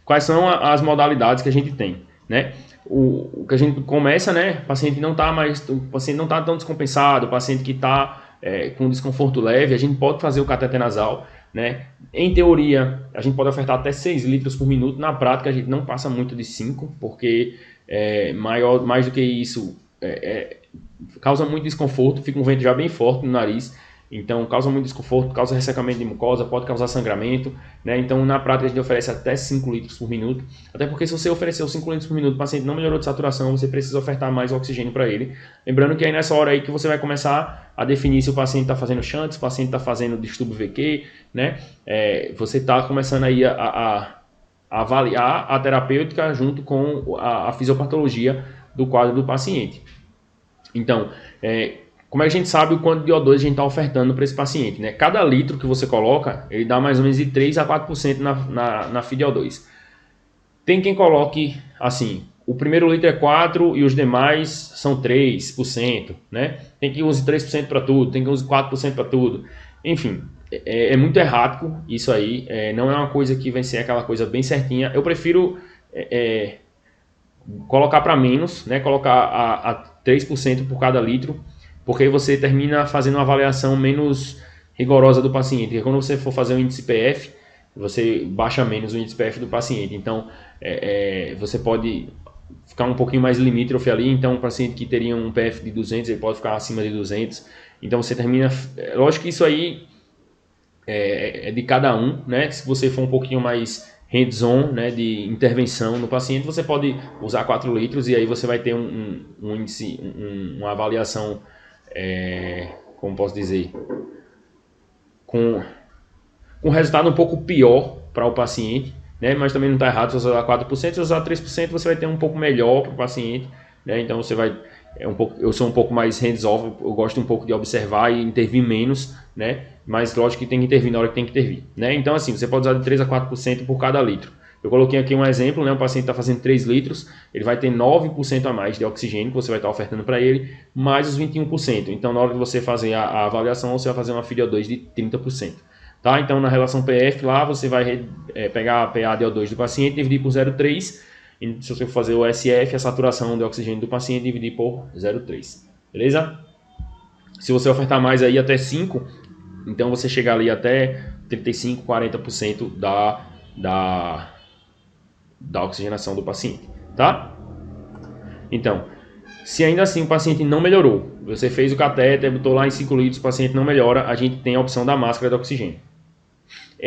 quais são as modalidades que a gente tem, né? O que a gente começa, né? O paciente não está tão descompensado, o paciente que está com desconforto leve, a gente pode fazer o cateter nasal, né? Em teoria, a gente pode ofertar até 6 litros por minuto. Na prática, a gente não passa muito de 5, porque mais do que isso causa muito desconforto, fica um vento já bem forte no nariz. Então, causa muito desconforto, causa ressecamento de mucosa, pode causar sangramento, né? Então, na prática, a gente oferece até 5 litros por minuto. Até porque se você ofereceu 5 litros por minuto, o paciente não melhorou de saturação, você precisa ofertar mais oxigênio para ele. Lembrando que aí nessa hora aí que você vai começar a definir se o paciente está fazendo shunt, se o paciente está fazendo distúrbio VQ, né? Você está começando aí a avaliar a terapêutica junto com a fisiopatologia do quadro do paciente. Então, como é que a gente sabe o quanto de O2 a gente está ofertando para esse paciente, né? Cada litro que você coloca, ele dá mais ou menos de 3 a 4% na FiO2. Tem quem coloque assim, o primeiro litro é 4 e os demais são 3%, né? Tem quem use 3% para tudo, tem quem use 4% para tudo. Enfim, é muito errático isso aí, não é uma coisa que vai ser aquela coisa bem certinha. Eu prefiro colocar para menos, né? Colocar a 3% por cada litro, porque aí você termina fazendo uma avaliação menos rigorosa do paciente. Porque quando você for fazer um índice PF, você baixa menos o índice PF do paciente. Então, você pode ficar um pouquinho mais limítrofe ali. Então, um paciente que teria um PF de 200, ele pode ficar acima de 200. Então, você termina... Lógico que isso aí é de cada um, né? Se você for um pouquinho mais hands-on, né, de intervenção no paciente, você pode usar 4 litros e aí você vai ter um índice, uma avaliação, como posso dizer, com resultado um pouco pior para o paciente, né? Mas também não está errado se você usar 4%, se você usar 3% você vai ter um pouco melhor para o paciente, né? Então você vai... eu sou um pouco mais hands-off, eu gosto um pouco de observar e intervir menos, né? Mas lógico que tem que intervir na hora que tem que intervir, né? Então assim, você pode usar de 3 a 4% por cada litro. Eu coloquei aqui um exemplo, né? O paciente está fazendo 3 litros, ele vai ter 9% a mais de oxigênio que você vai estar ofertando para ele, mais os 21%. Então na hora de você fazer a avaliação, você vai fazer uma FiO2 de 30%. Tá? Então na relação PF lá, você vai pegar a PA de O2 do paciente e dividir por 0,3. E se você for fazer o SF, a saturação de oxigênio do paciente, dividir por 0,3. Beleza? Se você ofertar mais aí até 5, então você chega ali até 35, 40% da oxigenação do paciente. Tá? Então, se ainda assim o paciente não melhorou, você fez o catéter, botou lá em 5 litros, o paciente não melhora, a gente tem a opção da máscara de oxigênio.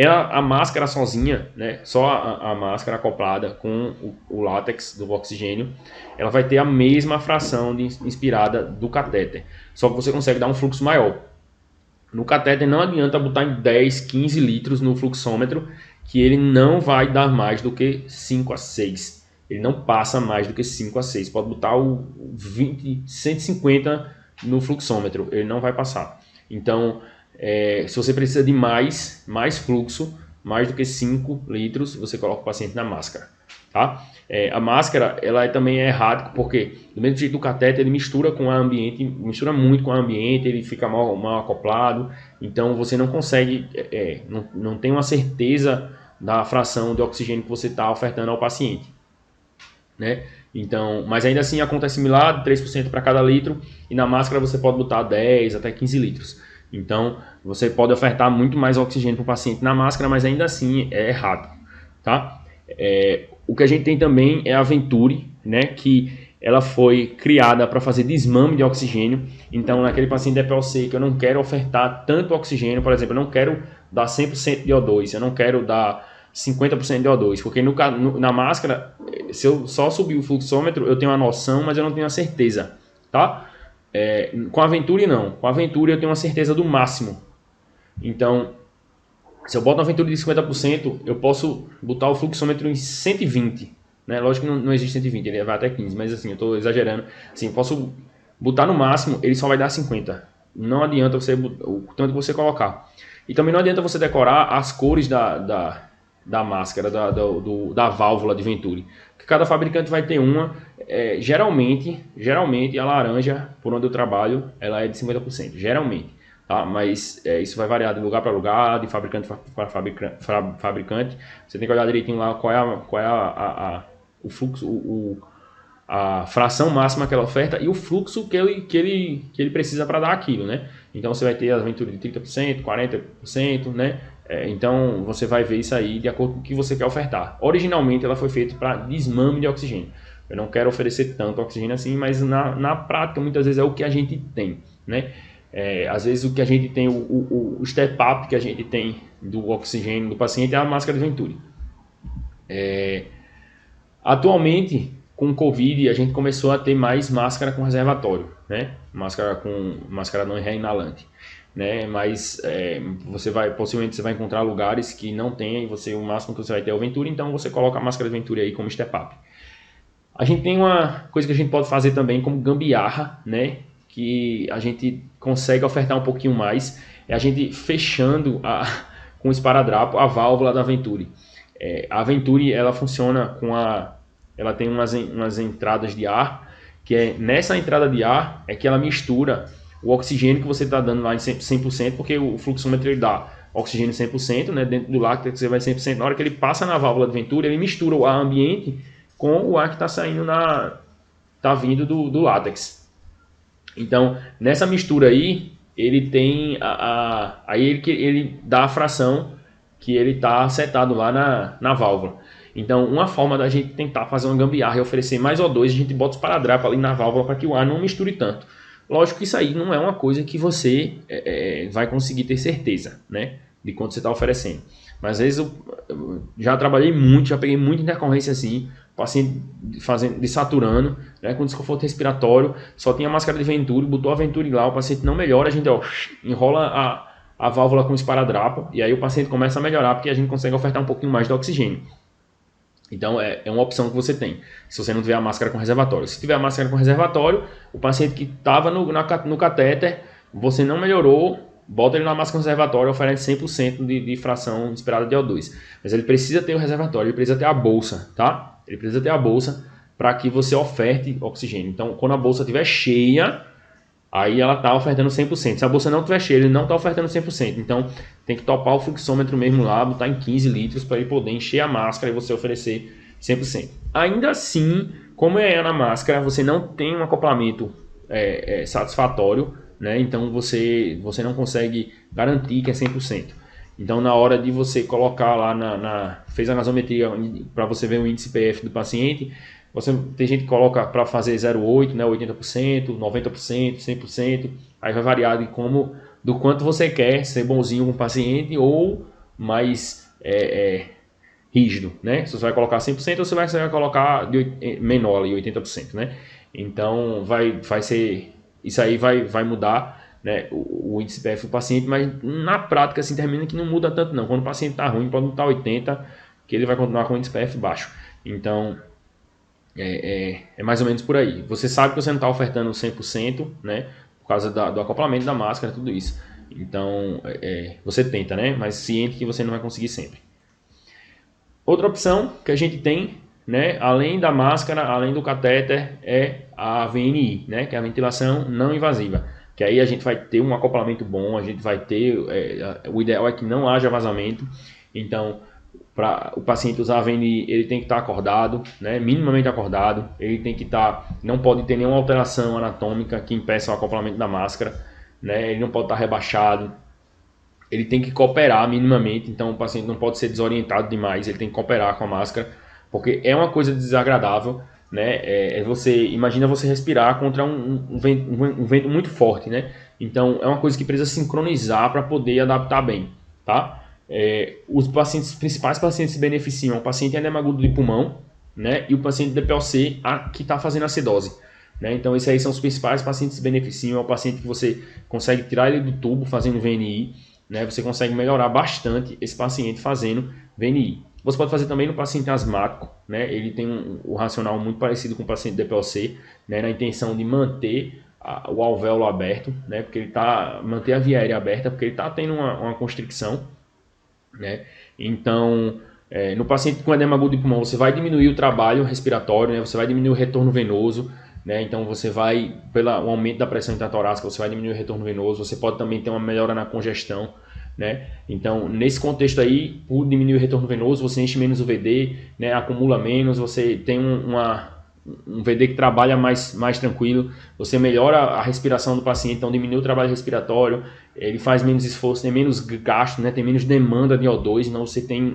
A máscara sozinha, né, só a máscara acoplada com o látex do oxigênio, ela vai ter a mesma fração inspirada do catéter, só que você consegue dar um fluxo maior. No catéter não adianta botar em 10, 15 litros no fluxômetro, que ele não vai dar mais do que 5 a 6. Ele não passa mais do que 5 a 6. Pode botar o 20, 150 no fluxômetro, ele não vai passar. Então, se você precisa de mais fluxo, mais do que 5 litros, você coloca o paciente na máscara. Tá? A máscara ela também é errática, porque do mesmo jeito do catéter, ele mistura com o ambiente, mistura muito com o ambiente, ele fica mal acoplado, então você não consegue, não tem uma certeza da fração de oxigênio que você está ofertando ao paciente, né? Então, mas ainda assim acontece similar, 3% para cada litro, e na máscara você pode botar 10 até 15 litros. Então, você pode ofertar muito mais oxigênio para o paciente na máscara, mas ainda assim é errado, tá? O que a gente tem também é a Venturi, né, que ela foi criada para fazer desmame de oxigênio. Então, naquele paciente de EPOC que eu não quero ofertar tanto oxigênio, por exemplo, eu não quero dar 100% de O2, eu não quero dar 50% de O2, porque na máscara, se eu só subir o fluxômetro, eu tenho uma noção, mas eu não tenho a certeza, tá? Com a Venturi não, com a Venturi eu tenho uma certeza do máximo. Então, se eu boto uma Venturi de 50%, eu posso botar o fluxômetro em 120, né? Lógico que não existe 120, ele vai até 15, mas assim, eu estou exagerando. Assim, eu posso botar no máximo, ele só vai dar 50. Não adianta você o tanto que você colocar. E também não adianta você decorar as cores da máscara, da válvula de Venturi. Porque cada fabricante vai ter uma. Geralmente a laranja, por onde eu trabalho, ela é de 50%. Geralmente. tá? Mas isso vai variar de lugar para lugar, de fabricante para fabricante. Você tem que olhar direitinho lá qual é o fluxo, a fração máxima que ela oferta e o fluxo que ele precisa para dar aquilo, né? Então você vai ter a Venturi de 30%, 40%, né? Então você vai ver isso aí de acordo com o que você quer ofertar. Originalmente ela foi feita para desmame de oxigênio. Eu não quero oferecer tanto oxigênio assim, mas na prática muitas vezes é o que a gente tem, né? Às vezes o que a gente tem, o step up que a gente tem do oxigênio do paciente é a máscara de Venturi. Atualmente, com o Covid, a gente começou a ter mais máscara com reservatório, né? Máscara não inalante, né? Mas possivelmente você vai encontrar lugares que não tem, e o máximo que você vai ter é o Venturi, então você coloca a máscara de Venturi aí como step up. A gente tem uma coisa que a gente pode fazer também como gambiarra, né? Que a gente consegue ofertar um pouquinho mais, é a gente fechando com o esparadrapo a válvula da Venturi. A Venturi, ela funciona ela tem umas entradas de ar, que nessa entrada de ar é que ela mistura o oxigênio que você está dando lá em 100%, porque o fluxômetro ele dá oxigênio 100%, né, dentro do látex você vai 100%, na hora que ele passa na válvula de Venturi, ele mistura o ar ambiente com o ar que está saindo tá vindo do látex. Então, nessa mistura aí, ele tem aí ele dá a fração que ele está setado lá na válvula. Então, uma forma da gente tentar fazer uma gambiarra e oferecer mais O2, a gente bota os esparadrapo ali na válvula para que o ar não misture tanto. Lógico que isso aí não é uma coisa que você vai conseguir ter certeza, né, de quanto você está oferecendo. Mas às vezes eu já trabalhei muito, já peguei muita intercorrência assim, paciente desaturando, né, com desconforto respiratório, só tinha máscara de Venturi, botou a Venturi lá, o paciente não melhora, a gente enrola a válvula com esparadrapo e aí o paciente começa a melhorar porque a gente consegue ofertar um pouquinho mais de oxigênio. Então é uma opção que você tem, se você não tiver a máscara com reservatório. Se tiver a máscara com reservatório, o paciente que estava no catéter, você não melhorou, bota ele na máscara com reservatório, oferece 100% de fração esperada de O2. Mas ele precisa ter o reservatório, ele precisa ter a bolsa, tá? Ele precisa ter a bolsa para que você oferte oxigênio. Então, quando a bolsa estiver cheia, aí ela está ofertando 100%. Se a bolsa não estiver cheia, ele não está ofertando 100%. Então, tem que topar o fluxômetro mesmo lá, botar em 15 litros para ele poder encher a máscara e você oferecer 100%. Ainda assim, como é na máscara, você não tem um acoplamento satisfatório, né? Então, você não consegue garantir que é 100%. Então, na hora de você colocar lá fez a gasometria para você ver o índice PF do paciente, tem gente que coloca para fazer 0,8, né, 80%, 90%, 100%, aí vai variar do quanto você quer ser bonzinho com o paciente ou mais rígido, né? Se você vai colocar 100% ou você vai colocar menor ali, 80%, né? Então vai ser, isso aí vai mudar, né, o índice PF do paciente, mas na prática assim termina que não muda tanto não. Quando o paciente está ruim, pode não estar 80, que ele vai continuar com o índice PF baixo. Então é mais ou menos por aí. Você sabe que você não está ofertando 100%, né? Por causa do acoplamento da máscara, tudo isso. Então, você tenta, né? Mas ciente que você não vai conseguir sempre. Outra opção que a gente tem, né? Além da máscara, além do catéter, é a VNI, né? Que é a ventilação não invasiva. Que aí a gente vai ter um acoplamento bom, a gente vai ter... o ideal é que não haja vazamento. Então, para o paciente usar a VNI, ele tem que estar acordado, né, minimamente acordado, ele tem que estar, não pode ter nenhuma alteração anatômica que impeça o acoplamento da máscara, né, ele não pode estar rebaixado, ele tem que cooperar minimamente, então o paciente não pode ser desorientado demais, ele tem que cooperar com a máscara, porque é uma coisa desagradável, né, imagina você respirar contra um vento muito forte, né, então é uma coisa que precisa sincronizar para poder adaptar bem, tá? Os principais pacientes se beneficiam o paciente edema agudo de pulmão, né, e o paciente DPOC que está fazendo acidose, né? Então esses aí são os principais pacientes que se beneficiam. É o paciente que você consegue tirar ele do tubo fazendo VNI, né? Você consegue melhorar bastante esse paciente fazendo VNI. Você pode fazer também no paciente asmático, né? Ele tem um racional muito parecido com o paciente DPOC, né? Na intenção de manter o alvéolo aberto, né? Porque ele manter a via aérea aberta, porque ele está tendo uma constricção, né? Então, no paciente com edema agudo de pulmão, você vai diminuir o trabalho respiratório, né? Você vai diminuir o retorno venoso, né? Então você vai, pelo aumento da pressão intratorácica, você vai diminuir o retorno venoso, você pode também ter uma melhora na congestão, né? Então, nesse contexto aí, por diminuir o retorno venoso, você enche menos o VD, né? Acumula menos, você tem um VD que trabalha mais tranquilo, você melhora a respiração do paciente, então diminui o trabalho respiratório, ele faz menos esforço, tem menos gasto, né? Tem menos demanda de O2, então você tem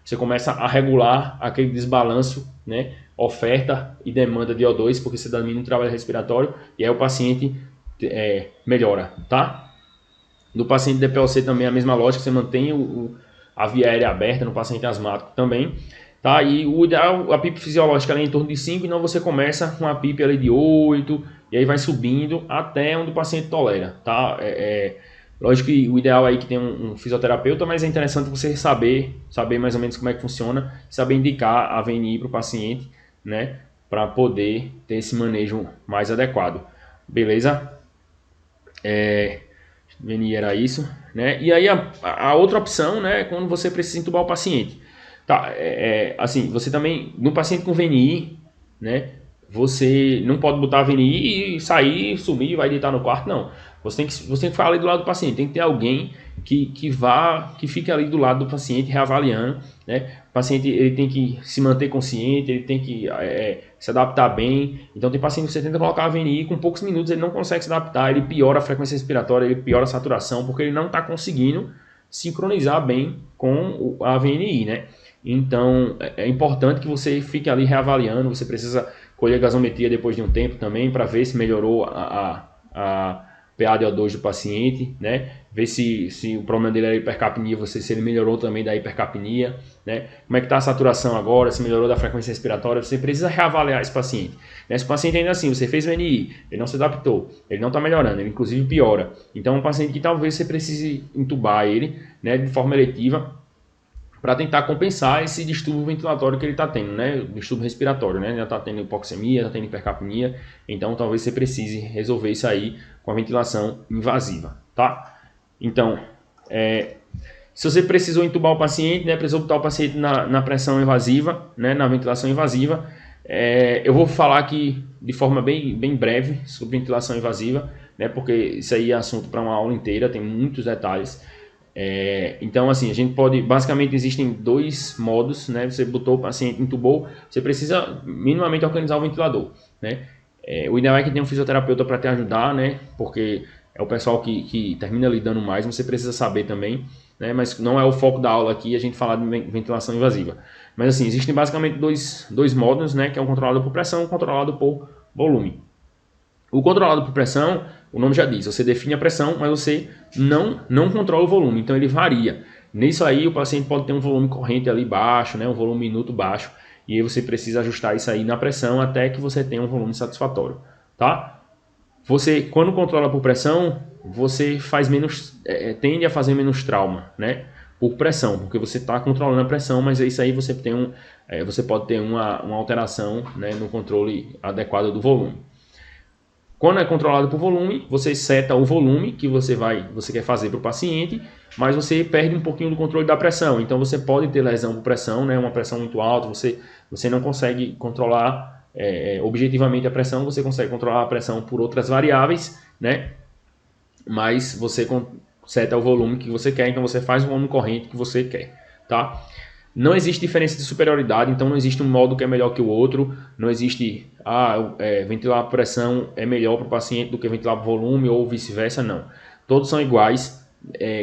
você começa a regular aquele desbalanço, né? Oferta e demanda de O2, porque você diminui o trabalho respiratório e aí o paciente melhora, tá? No paciente DPOC também é a mesma lógica, você mantém a via aérea aberta no paciente asmático também, tá? E o ideal, a PIP fisiológica é em torno de 5, então você começa com a PIP ali de 8, e aí vai subindo até onde o paciente tolera, tá? Lógico que o ideal é aí que tem um fisioterapeuta, mas é interessante você saber mais ou menos como é que funciona, saber indicar a VNI para o paciente, né? Para poder ter esse manejo mais adequado, beleza? VNI era isso, né? E aí a outra opção, né, é quando você precisa entubar o paciente. Tá, assim, você também, no paciente com VNI, né, você não pode botar a VNI e sair, sumir, vai deitar no quarto, não. Você tem que ficar ali do lado do paciente, tem que ter alguém que fique ali do lado do paciente reavaliando, né? O paciente ele tem que se manter consciente, ele tem que se adaptar bem. Então tem paciente que você tenta colocar a VNI, com poucos minutos ele não consegue se adaptar, ele piora a frequência respiratória, ele piora a saturação, porque ele não está conseguindo sincronizar bem com a VNI, né? Então é importante que você fique ali reavaliando, você precisa colher a gasometria depois de um tempo também, para ver se melhorou a PA de O2 do paciente, né? Ver se o problema dele era hipercapnia, se ele melhorou também da hipercapnia, né? Como é que está a saturação agora, se melhorou da frequência respiratória, você precisa reavaliar esse paciente, né? Se o paciente ainda assim, você fez o NI, ele não se adaptou, ele não está melhorando, ele inclusive piora, então é um paciente que talvez você precise entubar ele, né, de forma eletiva, para tentar compensar esse distúrbio ventilatório que ele está tendo, né? Distúrbio respiratório, né? Ele está tendo hipoxemia, está tendo hipercapnia, então talvez você precise resolver isso aí com a ventilação invasiva, tá? Então, se você precisou entubar o paciente, né? Precisou botar o paciente na pressão invasiva, né? Na ventilação invasiva, eu vou falar aqui de forma bem breve sobre ventilação invasiva, né? Porque isso aí é assunto para uma aula inteira, tem muitos detalhes. Então, assim, a gente pode, basicamente existem dois modos, né? Você botou o paciente, entubou, você precisa minimamente organizar o ventilador, né? O ideal é que tenha um fisioterapeuta para te ajudar, né? Porque é o pessoal que termina lidando mais, você precisa saber também, né? Mas não é o foco da aula aqui a gente falar de ventilação invasiva. Mas assim, existem basicamente dois modos, né? Que é o controlado por pressão e o controlado por volume. O controlado por pressão, o nome já diz, você define a pressão, mas você não controla o volume, então ele varia. Nisso aí o paciente pode ter um volume corrente ali baixo, né, um volume minuto baixo, e aí você precisa ajustar isso aí na pressão até que você tenha um volume satisfatório, tá? Você, quando controla por pressão, você faz tende a fazer menos trauma, né? Por pressão, porque você está controlando a pressão, mas isso aí você pode ter uma alteração, né, no controle adequado do volume. Quando é controlado por volume, você seta o volume que você quer fazer para o paciente, mas você perde um pouquinho do controle da pressão. Então você pode ter lesão por pressão, né? Uma pressão muito alta, você não consegue controlar objetivamente a pressão, você consegue controlar a pressão por outras variáveis, né? Mas você seta o volume que você quer, então você faz o volume corrente que você quer, tá? Não existe diferença de superioridade, então não existe um modo que é melhor que o outro, não existe, ventilar a pressão é melhor para o paciente do que ventilar o volume ou vice-versa, não. Todos são iguais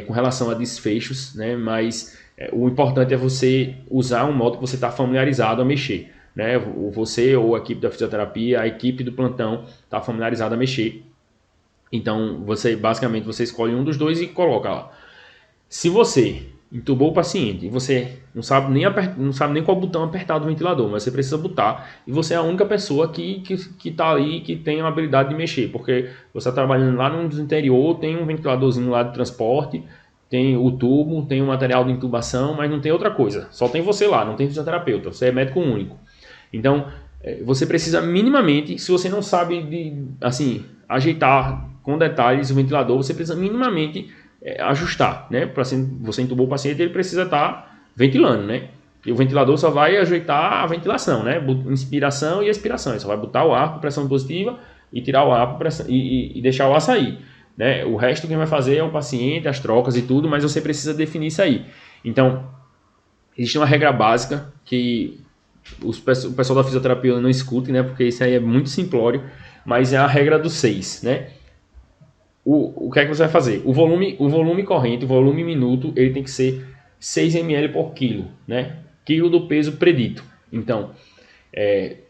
com relação a desfechos, né? Mas o importante é você usar um modo que você está familiarizado a mexer, né? Você ou a equipe da fisioterapia, a equipe do plantão está familiarizada a mexer. Então, basicamente você escolhe um dos dois e coloca lá. Se você entubou o paciente e você não sabe nem qual botão apertar do ventilador, mas você precisa botar, e você é a única pessoa que está ali, que tem a habilidade de mexer, porque você está trabalhando lá no interior, tem um ventiladorzinho lá de transporte, tem o tubo, tem o material de intubação, mas não tem outra coisa, só tem você lá, não tem fisioterapeuta, você é médico único. Então, você precisa minimamente, se você não sabe ajeitar com detalhes o ventilador, você precisa minimamente ajustar, né? Para você entubou o paciente, ele precisa estar ventilando, né? E o ventilador só vai ajeitar a ventilação, né? Inspiração e expiração. Ele só vai botar o ar com pressão positiva e tirar o ar com pressão, e deixar o ar sair, né? O resto quem vai fazer é o paciente, as trocas e tudo, mas você precisa definir isso aí. Então, existe uma regra básica que o pessoal da fisioterapia não escute, né? Porque isso aí é muito simplório, mas é a regra do 6, né? O que é que você vai fazer? O volume corrente, o volume minuto, ele tem que ser 6 ml por quilo, né? Quilo do peso predito. Então,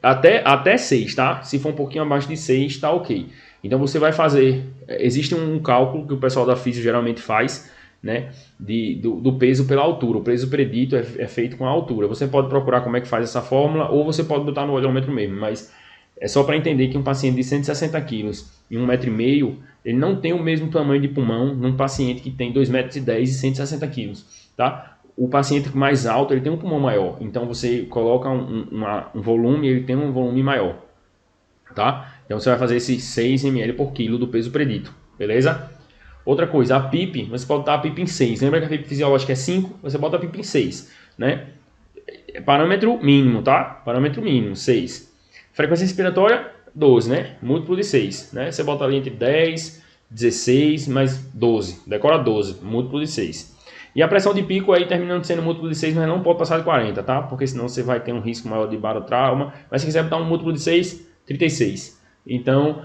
até 6, tá? Se for um pouquinho abaixo de 6, tá ok. Então você vai fazer, existe um cálculo que o pessoal da física geralmente faz, né? Do peso pela altura. O peso predito é feito com a altura. Você pode procurar como é que faz essa fórmula, ou você pode botar no olhômetro mesmo, mas é só para entender que um paciente de 160 quilos e 1,5 m, ele não tem o mesmo tamanho de pulmão num paciente que tem 2,10 m e 160 quilos, tá? O paciente mais alto, ele tem um pulmão maior, então você coloca um volume, ele tem um volume maior, tá? Então você vai fazer esse 6 ml por quilo do peso predito, beleza? Outra coisa, a PIP, você pode botar a PIP em 6, lembra que a PIP fisiológica é 5? Você bota a PIP em 6, né? Parâmetro mínimo, tá? Parâmetro mínimo, 6. Frequência respiratória, 12, né? Múltiplo de 6, né? Você bota ali entre 10, 16, mais 12. Decora 12, múltiplo de 6. E a pressão de pico aí terminando sendo múltiplo de 6, mas não pode passar de 40, tá? Porque senão você vai ter um risco maior de barotrauma. Mas se quiser botar um múltiplo de 6, 36. Então,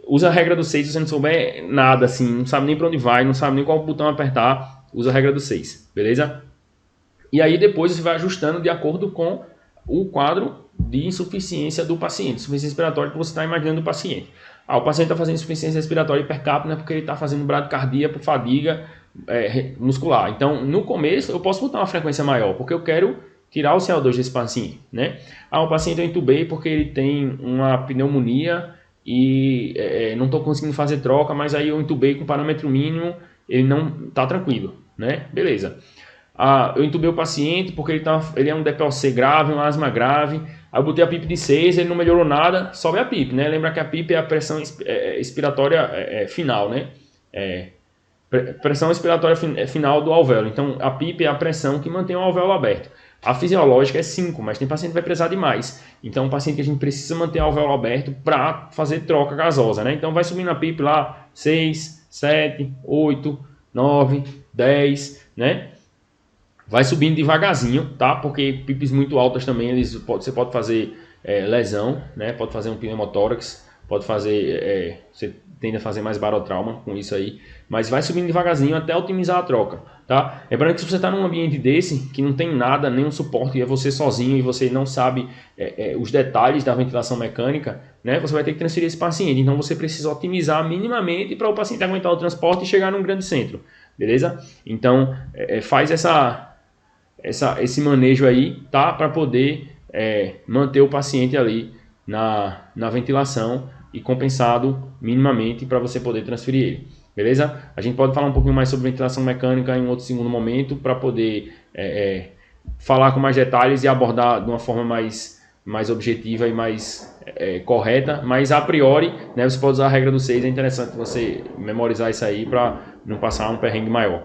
usa a regra do 6 se você não souber nada, assim, não sabe nem para onde vai, não sabe nem qual botão apertar, usa a regra do 6, beleza? E aí depois você vai ajustando de acordo com o quadro de insuficiência do paciente, insuficiência respiratória que você está imaginando do paciente. O paciente está fazendo insuficiência respiratória hipercapnia porque ele está fazendo bradicardia por fadiga muscular. Então, no começo, eu posso botar uma frequência maior, porque eu quero tirar o CO2 desse paciente, né? O paciente eu entubei porque ele tem uma pneumonia e não estou conseguindo fazer troca, mas aí eu entubei com parâmetro mínimo, ele não está tranquilo, né? Beleza. Eu entubei o paciente porque ele é um DPOC grave, um asma grave. Aí eu botei a PIP de 6, ele não melhorou nada, sobe a PIP, né? Lembra que a PIP é a pressão expiratória final, né? Pressão expiratória final do alvéolo. Então a PIP é a pressão que mantém o alvéolo aberto. A fisiológica é 5, mas tem paciente que vai precisar de mais. Então, um paciente que a gente precisa manter o alvéolo aberto para fazer troca gasosa, né? Então, vai subindo a PIP lá, 6, 7, 8, 9, 10, né? Vai subindo devagarzinho, tá? Porque PIPs muito altas também, você pode fazer lesão, né? Pode fazer um pneumotórax, pode fazer... você tende a fazer mais barotrauma com isso aí. Mas vai subindo devagarzinho até otimizar a troca, tá? Lembrando que se você está num ambiente desse, que não tem nada, nenhum suporte, e é você sozinho e você não sabe os detalhes da ventilação mecânica, né? Você vai ter que transferir esse paciente. Então você precisa otimizar minimamente para o paciente aguentar o transporte e chegar num grande centro, beleza? Então faz esse manejo aí, tá? Para poder manter o paciente ali na ventilação e compensado minimamente para você poder transferir ele, beleza? A gente pode falar um pouquinho mais sobre ventilação mecânica em outro segundo momento para poder falar com mais detalhes e abordar de uma forma mais objetiva e mais correta, mas a priori, né, você pode usar a regra do 6, é interessante você memorizar isso aí para não passar um perrengue maior.